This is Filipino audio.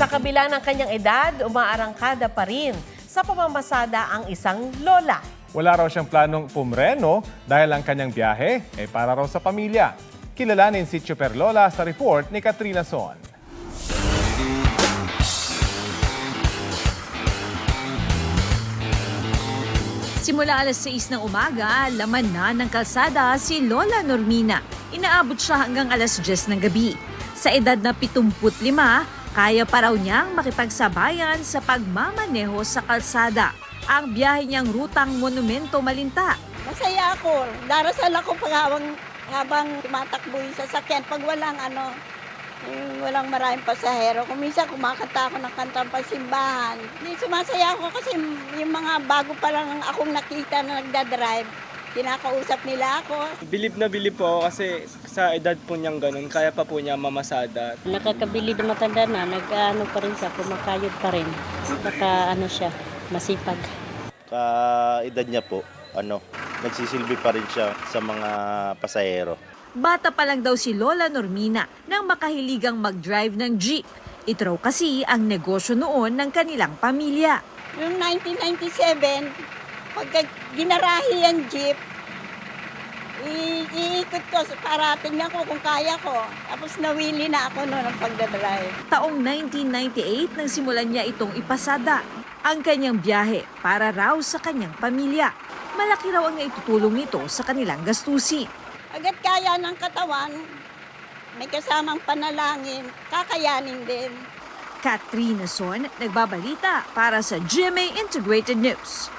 Sa kabila ng kanyang edad, umaarangkada pa rin sa pamamasada ang isang lola. Wala raw siyang planong pumreno dahil ang kanyang biyahe ay para raw sa pamilya. Kilalanin si Super Lola sa report ni Katrina Son. Simula alas 6 ng umaga, laman na ng kalsada si Lola Normina. Inaabot siya hanggang alas 10 ng gabi. Sa edad na 75, kaya pa raw niyang makipagsabayan sa pagmamaneho sa kalsada. Ang biyahe niyang rutang Monumento Malinta. Masaya ako. Darasal ako habang tumatakbo yung sasakyan. Pag walang maraming pasahero. Kung minsan kumakanta ako ng kantang pasimbahan. Sumasaya ako kasi yung mga bago pa lang akong nakita na nagdadrive, kinakausap nila ako. Bilib na bilib po ako kasi sa edad po niyang ganun, kaya pa po niya mamasada. Nakakabilib na matanda na, nag-ano pa rin siya, kumakayod pa rin. Siya, masipag. Edad niya po, nagsisilbi pa rin siya sa mga pasahero. Bata pa lang daw si Lola Normina nang makahiligang mag-drive ng jeep. Ito raw kasi ang negosyo noon ng kanilang pamilya. Noong 1997, pagka ginarahi ang jeep, iikot ko para tingnan ko kung kaya ko. Tapos nawili na ako noon ng pagdadrive. Taong 1998 nang simulan niya itong ipasada. Ang kanyang biyahe para raw sa kanyang pamilya. Malaki raw ang naitutulong nito sa kanilang gastusin. Agad kaya ng katawan, may kasamang panalangin, kakayanin din. Katrina Son, nagbabalita para sa GMA Integrated News.